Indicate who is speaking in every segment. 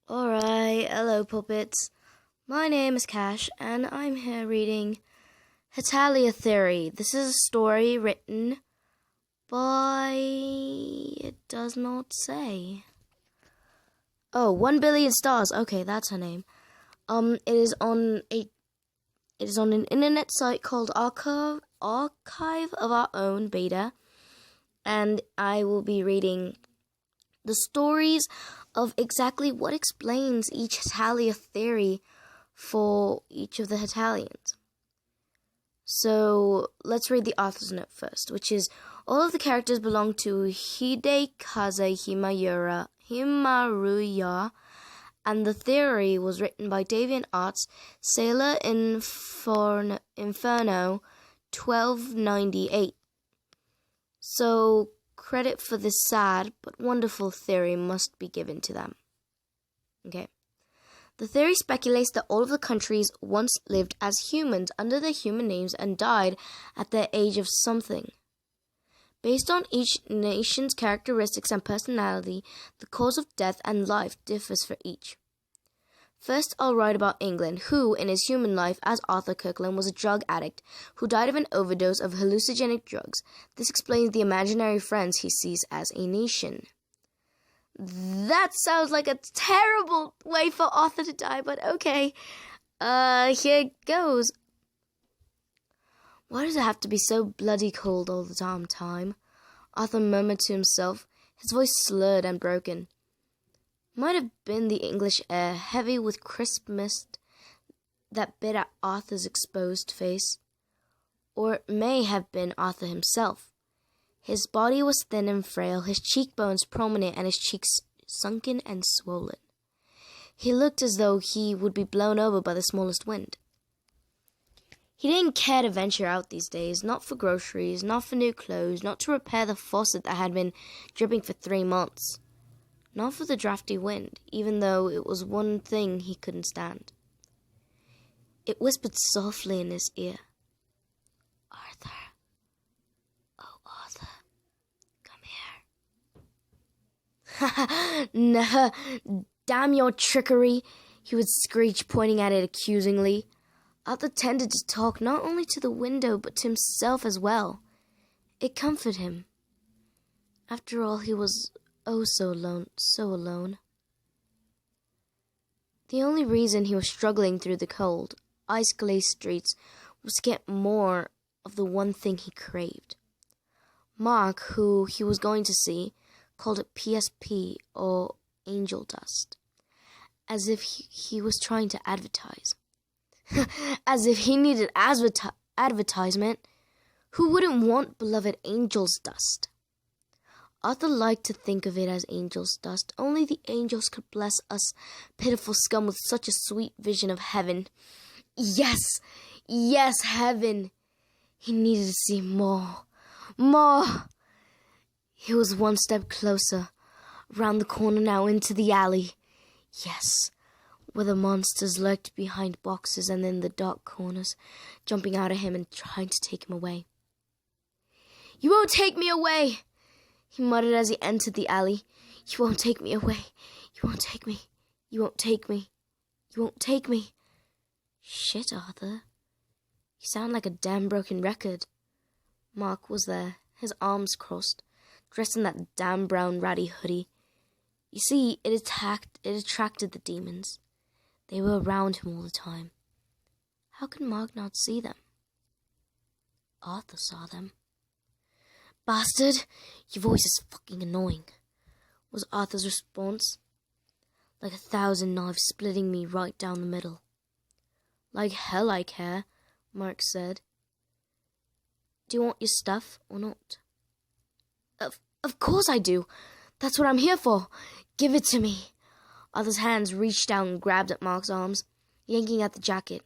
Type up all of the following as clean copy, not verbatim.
Speaker 1: Alright, hello puppets. My name is Cash, and I'm here reading Hetalia Theory. This is a story written by... it does not say. Oh, 1 billion stars. Okay, that's her name. It is on an internet site called Archive of Our Own Beta, and I will be reading the stories of exactly what explains each Hetalia theory for each of the Hetalians. So let's read the author's note first, which is all of the characters belong to Hidekaze Himaruya, and the theory was written by DeviantArt's Sailor Inferno 1298. So credit for this sad but wonderful theory must be given to them. Okay. The theory speculates that all of the countries once lived as humans under their human names and died at the age of something. Based on each nation's characteristics and personality, the cause of death and life differs for each. First, I'll write about England, who, in his human life as Arthur Kirkland, was a drug addict who died of an overdose of hallucinogenic drugs. This explains the imaginary friends he sees as a nation. That sounds like a terrible way for Arthur to die, but okay. Here goes. Why does it have to be so bloody cold all the damn time? Arthur murmured to himself, his voice slurred and broken. Might have been the English air, heavy with crisp mist that bit at Arthur's exposed face. Or it may have been Arthur himself. His body was thin and frail, his cheekbones prominent and his cheeks sunken and swollen. He looked as though he would be blown over by the smallest wind. He didn't care to venture out these days, not for groceries, not for new clothes, not to repair the faucet that had been dripping for 3 months. Not for the drafty wind, even though it was one thing he couldn't stand. It whispered softly in his ear. Arthur. Oh, Arthur. Come here. Nah, damn your trickery, he would screech, pointing at it accusingly. Arthur tended to talk not only to the window, but to himself as well. It comforted him. After all, he was so alone. The only reason he was struggling through the cold, ice-glazed streets was to get more of the one thing he craved. Mark, who he was going to see, called it PSP, or angel dust, as if he was trying to advertise. As if he needed advertisement. Who wouldn't want beloved angel's dust? Arthur liked to think of it as angel's dust. Only the angels could bless us pitiful scum with such a sweet vision of heaven. Yes, heaven. He needed to see more. He was one step closer, around the corner now, into the alley. Yes, where the monsters lurked behind boxes and in the dark corners, jumping out at him and trying to take him away. You won't take me away, he muttered as he entered the alley. You won't take me away. You won't take me. You won't take me. You won't take me. Shit, Arthur. You sound like a damn broken record. Mark was there, his arms crossed, dressed in that damn brown ratty hoodie. You see, it attracted the demons. They were around him all the time. How could Mark not see them? Arthur saw them. Bastard, your voice is fucking annoying, was Arthur's response. Like 1,000 knives splitting me right down the middle. Like hell I care, Mark said. Do you want your stuff or not? Of course I do. That's what I'm here for. Give it to me. Arthur's hands reached down and grabbed at Mark's arms, yanking at the jacket.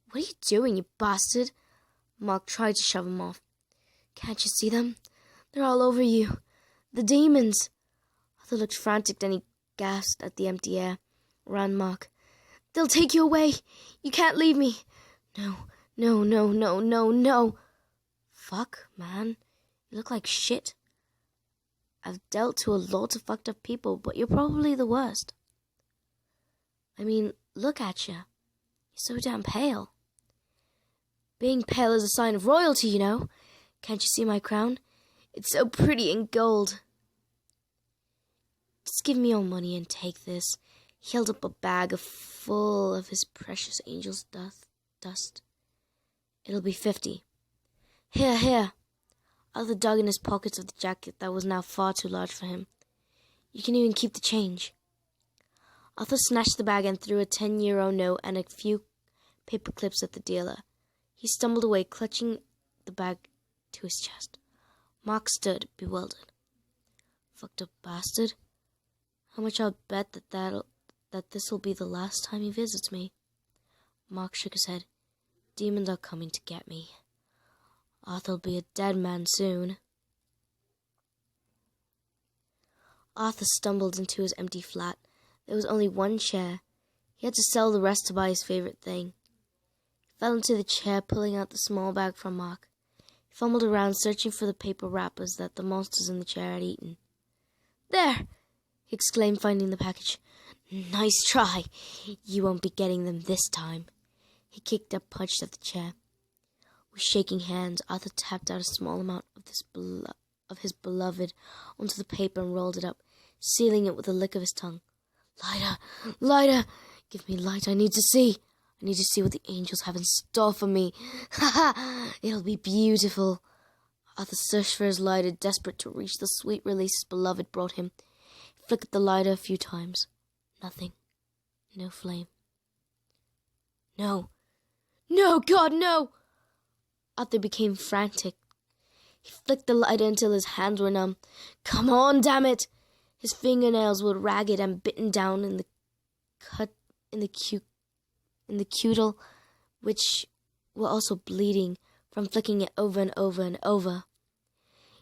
Speaker 1: What are you doing, you bastard? Mark tried to shove him off. Can't you see them? They're all over you. The demons. Arthur looked frantic, then he gasped at the empty air around Mark. They'll take you away. You can't leave me. No. Fuck, man. You look like shit. I've dealt to a lot of fucked up people, but you're probably the worst. I mean, look at you. You're so damn pale. Being pale is a sign of royalty, you know. Can't you see my crown? It's so pretty in gold. Just give me your money and take this. He held up a bag full of his precious angel's dust. It'll be 50. Here. Arthur dug in his pockets of the jacket that was now far too large for him. You can even keep the change. Arthur snatched the bag and threw a 10-euro note and a few paper clips at the dealer. He stumbled away, clutching the bag to his chest. Mark stood, bewildered. Fucked up bastard. How much I'll bet that this'll be the last time he visits me. Mark shook his head. Demons are coming to get me. Arthur'll be a dead man soon. Arthur stumbled into his empty flat. There was only one chair. He had to sell the rest to buy his favorite thing. He fell into the chair, pulling out the small bag from Mark. He fumbled around, searching for the paper wrappers that the monsters in the chair had eaten. There! He exclaimed, finding the package. Nice try. You won't be getting them this time. He kicked up, punched at the chair. With shaking hands, Arthur tapped out a small amount of his beloved onto the paper and rolled it up, sealing it with a lick of his tongue. Lighter! Give me light, I need to see. I need to see what the angels have in store for me. Ha ha! It'll be beautiful. Arthur searched for his lighter, desperate to reach the sweet release his beloved brought him. He flickered the lighter a few times. Nothing. No flame. No, God, no! Arthur became frantic. He flicked the lighter until his hands were numb. Come on, damn it! His fingernails were ragged and bitten down in the cuticle, which were also bleeding from flicking it over and over and over.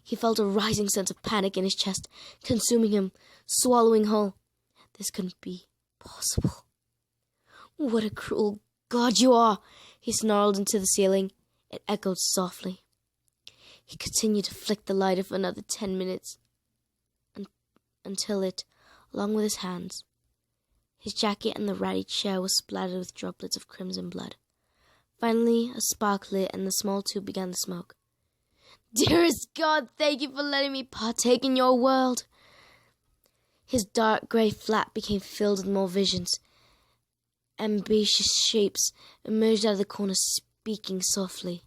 Speaker 1: He felt a rising sense of panic in his chest, consuming him, swallowing whole. This couldn't be possible. What a cruel God you are! He snarled into the ceiling. It echoed softly. He continued to flick the lighter for another 10 minutes, until it, along with his hands, his jacket and the ratty chair was splattered with droplets of crimson blood. Finally, a spark lit and the small tube began to smoke. Dearest God, thank you for letting me partake in your world. His dark grey flat became filled with more visions. Ambitious shapes emerged out of the corner, speaking softly.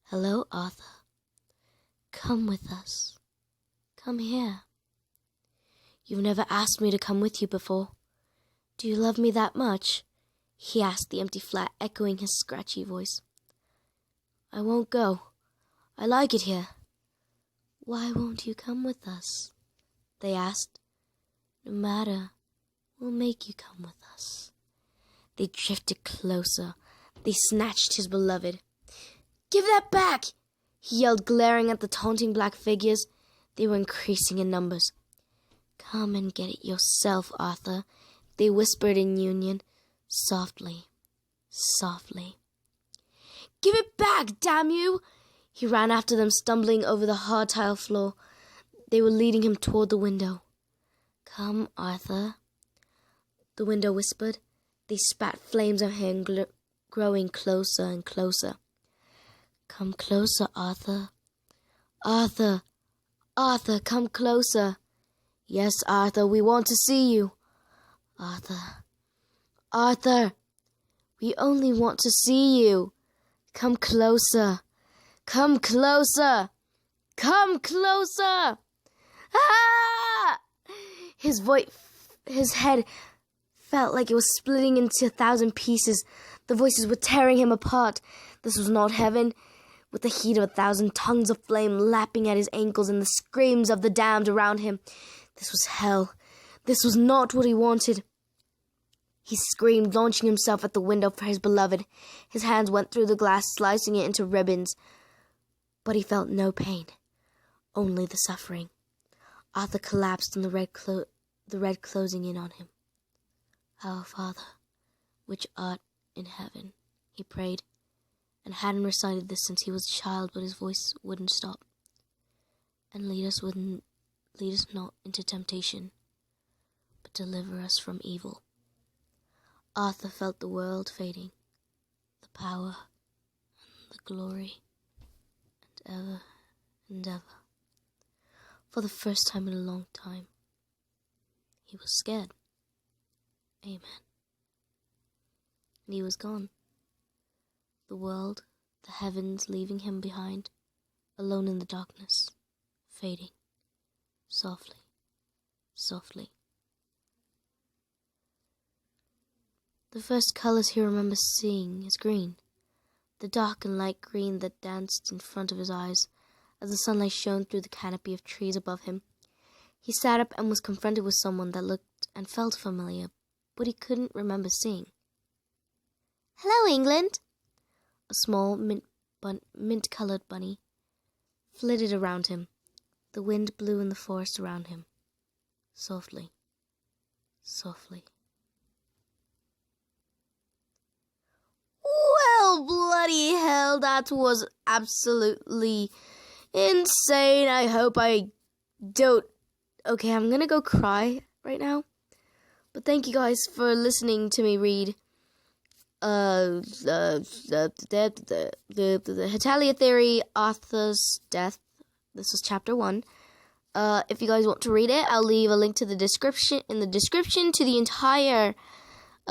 Speaker 1: Hello, Arthur. Come with us. Come here. You've never asked me to come with you before. Do you love me that much? He asked, the empty flat echoing his scratchy voice. I won't go. I like it here. Why won't you come with us? They asked. No matter. We'll make you come with us. They drifted closer. They snatched his beloved. Give that back! He yelled, glaring at the taunting black figures. They were increasing in numbers. Come and get it yourself, Arthur, they whispered in union, softly. Give it back, damn you! He ran after them, stumbling over the hard tile floor. They were leading him toward the window. Come, Arthur, the window whispered. They spat flames of him, growing closer and closer. Come closer, Arthur. Arthur, come closer. Yes, Arthur, we want to see you. Arthur, we only want to see you. Come closer. Ah! His head felt like it was splitting into 1,000 pieces. The voices were tearing him apart. This was not heaven, with the heat of 1,000 tongues of flame lapping at his ankles and the screams of the damned around him. This was hell. This was not what he wanted. He screamed, launching himself at the window for his beloved. His hands went through the glass, slicing it into ribbons. But he felt no pain, only the suffering. Arthur collapsed and the red closing in on him. Our Father, which art in heaven, he prayed, and hadn't recited this since he was a child, but his voice wouldn't stop. And lead us not into temptation, but deliver us from evil. Arthur felt the world fading, the power and the glory, and ever and ever, for the first time in a long time, he was scared. Amen. And he was gone. The world, the heavens leaving him behind, alone in the darkness, fading, softly, softly. The first colors he remembers seeing is green, the dark and light green that danced in front of his eyes as the sunlight shone through the canopy of trees above him. He sat up and was confronted with someone that looked and felt familiar, but he couldn't remember seeing. "Hello, England!" A small, mint-colored bunny flitted around him. The wind blew in the forest around him, softly, softly. Well, bloody hell, that was absolutely insane. I hope I don't... Okay, I'm gonna go cry right now. But thank you guys for listening to me read the Hetalia theory, Arthur's death. This is chapter 1. If you guys want to read it, I'll leave a link to the description to the entire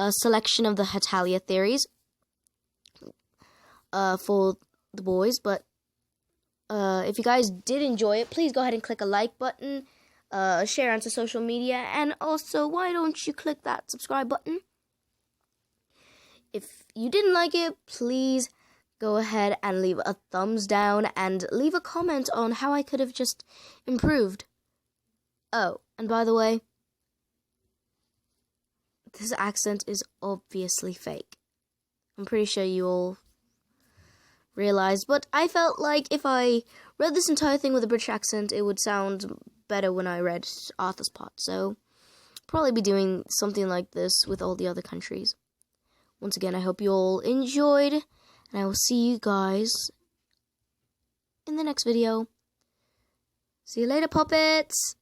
Speaker 1: selection of the Hetalia theories for the boys. But if you guys did enjoy it, please go ahead and click a like button, share onto social media, and also why don't you click that subscribe button? If you didn't like it, please go ahead and leave a thumbs down and leave a comment on how I could have just improved. Oh, and by the way, this accent is obviously fake. I'm pretty sure you all realized, but I felt like if I read this entire thing with a British accent, it would sound better when I read Arthur's part. So, probably be doing something like this with all the other countries. Once again, I hope you all enjoyed, and I will see you guys in the next video. See you later, puppets!